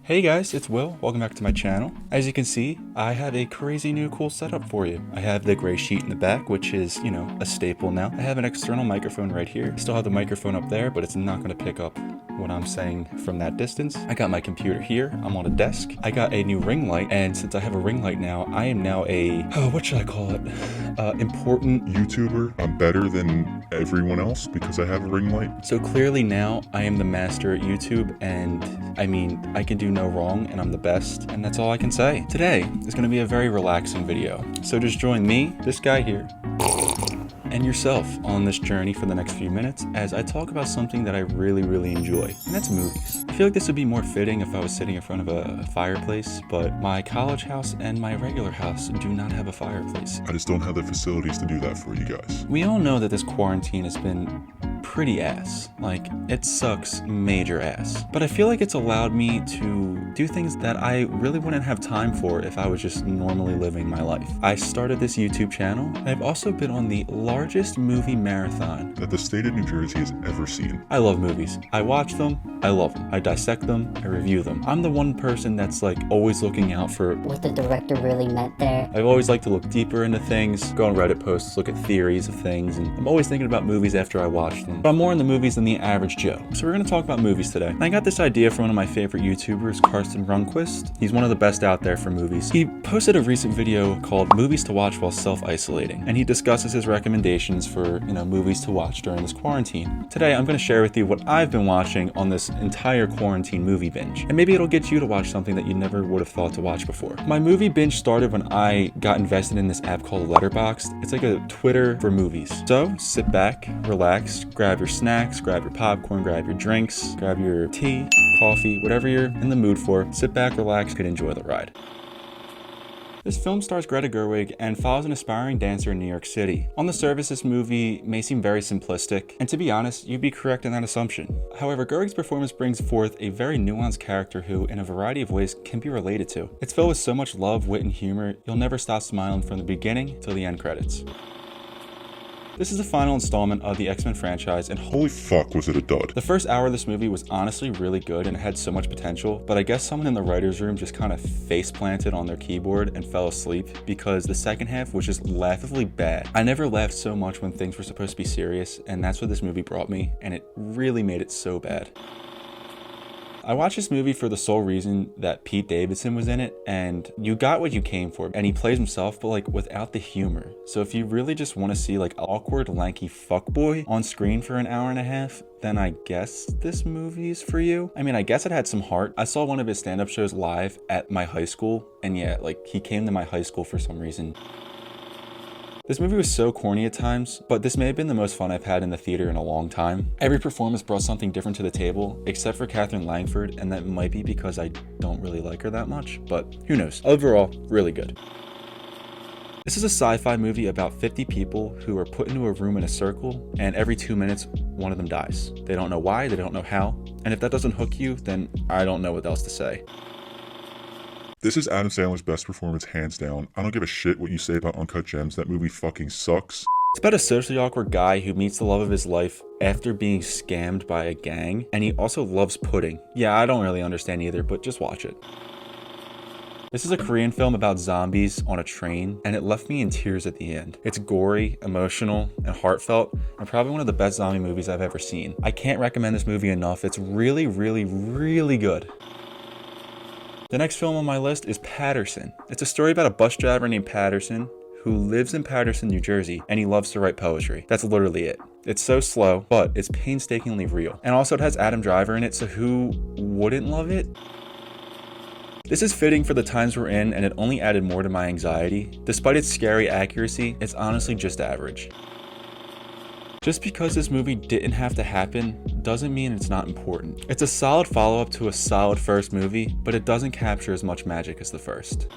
Hey guys, it's Will. Welcome back to my channel. As you can see, I have a crazy new cool setup for you. I have the gray sheet in the back, which is, a staple now. I have an external microphone right here. Still have the microphone up there, but it's not going to pick up what I'm saying from that distance. I got my computer here. I'm on a desk. I got a new ring light, and since I have a ring light now, I am now what should I call it? Important YouTuber. I'm better than everyone else because I have a ring light. So clearly now I am the master at YouTube, and I can do no wrong, and I'm the best, and that's all I can say. Today is going to be a very relaxing video. So just join me, this guy here, and yourself on this journey for the next few minutes as I talk about something that I really enjoy, and that's movies. I feel like this would be more fitting if I was sitting in front of a fireplace, but my college house and my regular house do not have a fireplace. I just don't have the facilities to do that for you guys. We all know that this quarantine has been pretty ass. Like, it sucks major ass. But I feel like it's allowed me to do things that I really wouldn't have time for if I was just normally living my life. I started this YouTube channel, and I've also been on the largest movie marathon that the state of New Jersey has ever seen. I love movies. I watch them, I love them. I dissect them, I review them. I'm the one person that's like always looking out for what the director really meant there. I've always liked to look deeper into things, go on Reddit posts, look at theories of things, and I'm always thinking about movies after I watch them. But I'm more into movies than the average Joe. So we're gonna talk about movies today. And I got this idea from one of my favorite YouTubers, Karsten. He's one of the best out there for movies. He posted a recent video called Movies to Watch While Self-Isolating, and he discusses his recommendations for, movies to watch during this quarantine. Today, I'm gonna share with you what I've been watching on this entire quarantine movie binge. And maybe it'll get you to watch something that you never would have thought to watch before. My movie binge started when I got invested in this app called Letterboxd. It's like a Twitter for movies. So sit back, relax, grab your snacks, grab your popcorn, grab your drinks, grab your tea, coffee, whatever you're in the mood for. Sit back, relax, and enjoy the ride. This film stars Greta Gerwig and follows an aspiring dancer in New York City. On the surface, this movie may seem very simplistic, and to be honest, you'd be correct in that assumption. However, Gerwig's performance brings forth a very nuanced character who, in a variety of ways, can be related to. It's filled with so much love, wit, and humor, you'll never stop smiling from the beginning till the end credits. This is the final installment of the X-Men franchise, and holy fuck was it a dud. The first hour of this movie was honestly really good and it had so much potential, but I guess someone in the writer's room just kind of face planted on their keyboard and fell asleep because the second half was just laughably bad. I never laughed so much when things were supposed to be serious, and that's what this movie brought me, and it really made it so bad. I watched this movie for the sole reason that Pete Davidson was in it, and you got what you came for, and he plays himself, but like without the humor. So if you really just want to see like awkward, lanky fuckboy on screen for an hour and a half, then I guess this movie's for you. I guess it had some heart. I saw one of his stand-up shows live at my high school, and yeah, like he came to my high school for some reason. This movie was so corny at times, but this may have been the most fun I've had in the theater in a long time. Every performance brought something different to the table, except for Katherine Langford, and that might be because I don't really like her that much, but who knows. Overall, really good. This is a sci-fi movie about 50 people who are put into a room in a circle, and every 2 minutes, one of them dies. They don't know why, they don't know how, and if that doesn't hook you, then I don't know what else to say. This is Adam Sandler's best performance, hands down. I don't give a shit what you say about Uncut Gems. That movie fucking sucks. It's about a socially awkward guy who meets the love of his life after being scammed by a gang, and he also loves pudding. Yeah, I don't really understand either, but just watch it. This is a Korean film about zombies on a train, and it left me in tears at the end. It's gory, emotional, and heartfelt, and probably one of the best zombie movies I've ever seen. I can't recommend this movie enough. It's really good. The next film on my list is Patterson. It's a story about a bus driver named Patterson who lives in Patterson, New Jersey, and he loves to write poetry. That's literally it. It's so slow, but it's painstakingly real. And also it has Adam Driver in it, so who wouldn't love it? This is fitting for the times we're in, and it only added more to my anxiety. Despite its scary accuracy, it's honestly just average. Just because this movie didn't have to happen doesn't mean it's not important. It's a solid follow-up to a solid first movie, but it doesn't capture as much magic as the first.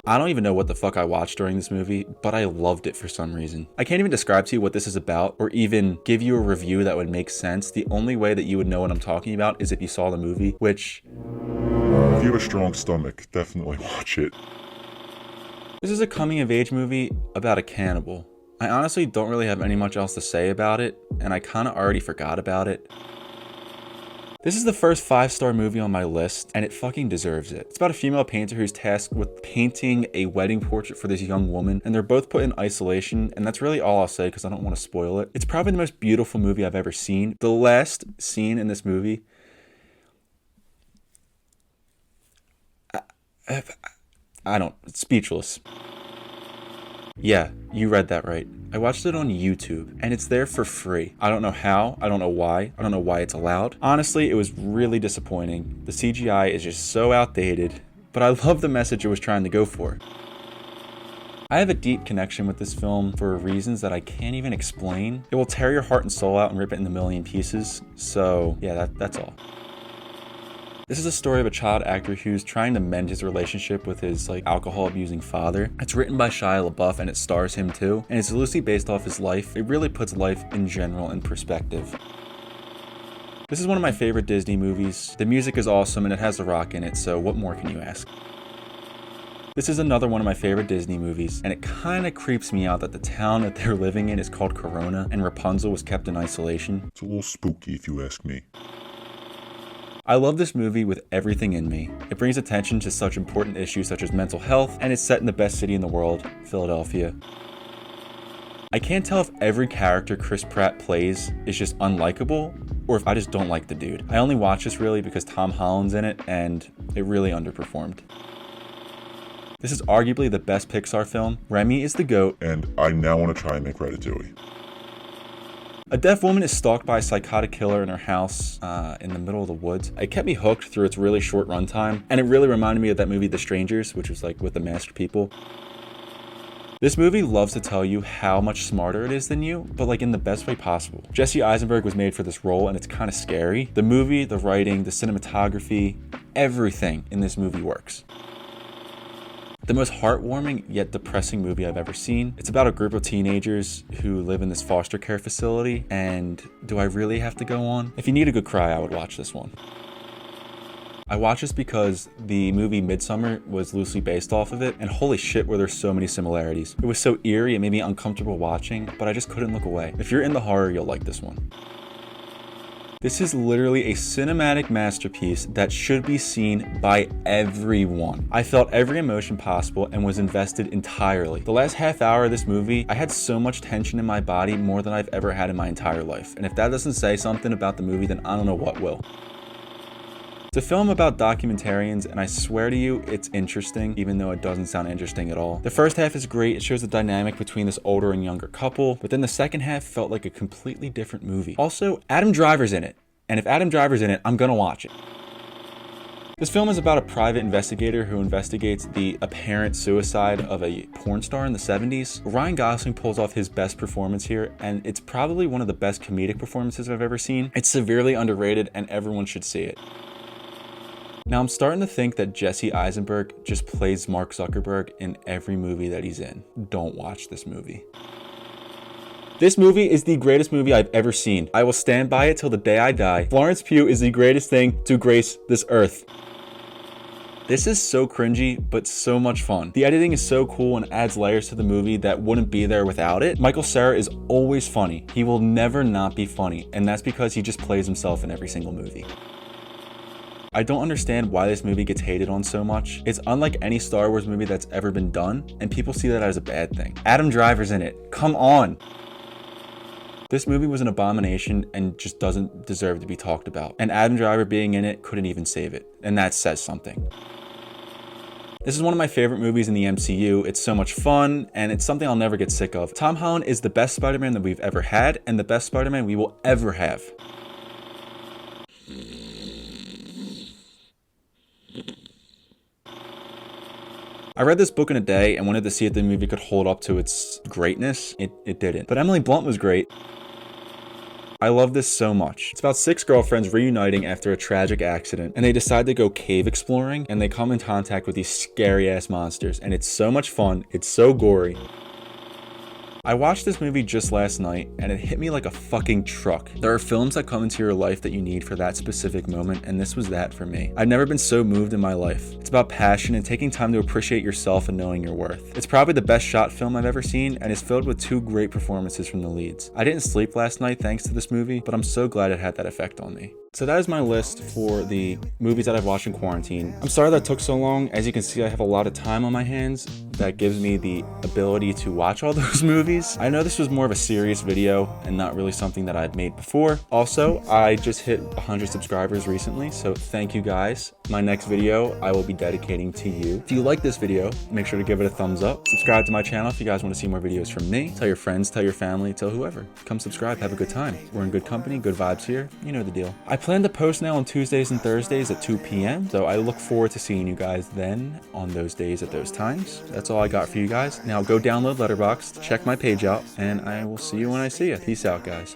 I don't even know what the fuck I watched during this movie, but I loved it for some reason. I can't even describe to you what this is about or even give you a review that would make sense. The only way that you would know what I'm talking about is if you saw the movie, which... If you have a strong stomach, definitely watch it. This is a coming-of-age movie about a cannibal. I honestly don't really have any much else to say about it, and I kinda already forgot about it. This is the first 5-star movie on my list, and it fucking deserves it. It's about a female painter who's tasked with painting a wedding portrait for this young woman, and they're both put in isolation, and that's really all I'll say because I don't want to spoil it. It's probably the most beautiful movie I've ever seen. The last scene in this movie, it's speechless. Yeah, you read that right. I watched it on YouTube, and it's there for free. I don't know how, I don't know why, I don't know why it's allowed. Honestly, it was really disappointing. The CGI is just so outdated, but I love the message it was trying to go for. I have a deep connection with this film for reasons that I can't even explain. It will tear your heart and soul out and rip it into a million pieces, so yeah, that's all. This is a story of a child actor who's trying to mend his relationship with his alcohol-abusing father. It's written by Shia LaBeouf and it stars him too, and it's loosely based off his life. It really puts life in general in perspective. This is one of my favorite Disney movies. The music is awesome and it has The Rock in it, so what more can you ask? This is another one of my favorite Disney movies, and it kind of creeps me out that the town that they're living in is called Corona, and Rapunzel was kept in isolation. It's a little spooky if you ask me. I love this movie with everything in me. It brings attention to such important issues such as mental health, and it's set in the best city in the world, Philadelphia. I can't tell if every character Chris Pratt plays is just unlikable, or if I just don't like the dude. I only watch this really because Tom Holland's in it, and it really underperformed. This is arguably the best Pixar film. Remy is the GOAT. And I now want to try and make Ratatouille. A deaf woman is stalked by a psychotic killer in her house in the middle of the woods. It kept me hooked through its really short runtime, and it really reminded me of that movie The Strangers, which was with the masked people. This movie loves to tell you how much smarter it is than you, but in the best way possible. Jesse Eisenberg was made for this role, and it's kind of scary. The movie, the writing, the cinematography, everything in this movie works. The most heartwarming yet depressing movie I've ever seen. It's about a group of teenagers who live in this foster care facility, and do I really have to go on? If you need a good cry, I would watch this one. I watched this because the movie Midsommar was loosely based off of it, and holy shit were there so many similarities. It was so eerie, it made me uncomfortable watching, but I just couldn't look away. If you're into horror, you'll like this one. This is literally a cinematic masterpiece that should be seen by everyone. I felt every emotion possible and was invested entirely. The last half hour of this movie, I had so much tension in my body, more than I've ever had in my entire life. And if that doesn't say something about the movie, then I don't know what will. It's a film about documentarians, and I swear to you, it's interesting, even though it doesn't sound interesting at all. The first half is great. It shows the dynamic between this older and younger couple, but then the second half felt like a completely different movie. Also, Adam Driver's in it, and if Adam Driver's in it, I'm gonna watch it. This film is about a private investigator who investigates the apparent suicide of a porn star in the 70s. Ryan Gosling pulls off his best performance here, and it's probably one of the best comedic performances I've ever seen. It's severely underrated, and everyone should see it. Now, I'm starting to think that Jesse Eisenberg just plays Mark Zuckerberg in every movie that he's in. Don't watch this movie. This movie is the greatest movie I've ever seen. I will stand by it till the day I die. Florence Pugh is the greatest thing to grace this earth. This is so cringy, but so much fun. The editing is so cool and adds layers to the movie that wouldn't be there without it. Michael Cera is always funny. He will never not be funny, and that's because he just plays himself in every single movie. I don't understand why this movie gets hated on so much. It's unlike any Star Wars movie that's ever been done, and people see that as a bad thing. Adam Driver's in it. Come on! This movie was an abomination and just doesn't deserve to be talked about. And Adam Driver being in it couldn't even save it. And that says something. This is one of my favorite movies in the MCU. It's so much fun, and it's something I'll never get sick of. Tom Holland is the best Spider-Man that we've ever had, and the best Spider-Man we will ever have. I read this book in a day and wanted to see if the movie could hold up to its greatness. It didn't. But Emily Blunt was great. I love this so much. It's about 6 girlfriends reuniting after a tragic accident, and they decide to go cave exploring, and they come in contact with these scary ass monsters, and it's so much fun. It's so gory. I watched this movie just last night and it hit me like a fucking truck. There are films that come into your life that you need for that specific moment, and this was that for me. I've never been so moved in my life. It's about passion and taking time to appreciate yourself and knowing your worth. It's probably the best shot film I've ever seen and is filled with two great performances from the leads. I didn't sleep last night thanks to this movie, but I'm so glad it had that effect on me. So that is my list for the movies that I've watched in quarantine. I'm sorry that took so long. As you can see, I have a lot of time on my hands that gives me the ability to watch all those movies. I know this was more of a serious video and not really something that I'd made before. Also, I just hit 100 subscribers recently, so thank you guys. My next video I will be dedicating to you. If you like this video, make sure to give it a thumbs up. Subscribe to my channel if you guys want to see more videos from me. Tell your friends, tell your family, tell whoever. Come subscribe, have a good time. We're in good company, good vibes here. You know the deal. I plan to post now on Tuesdays and Thursdays at 2 p.m. So I look forward to seeing you guys then on those days at those times. That's all I got for you guys. Now go download Letterboxd, check my page out, and I will see you when I see you. Peace out, guys.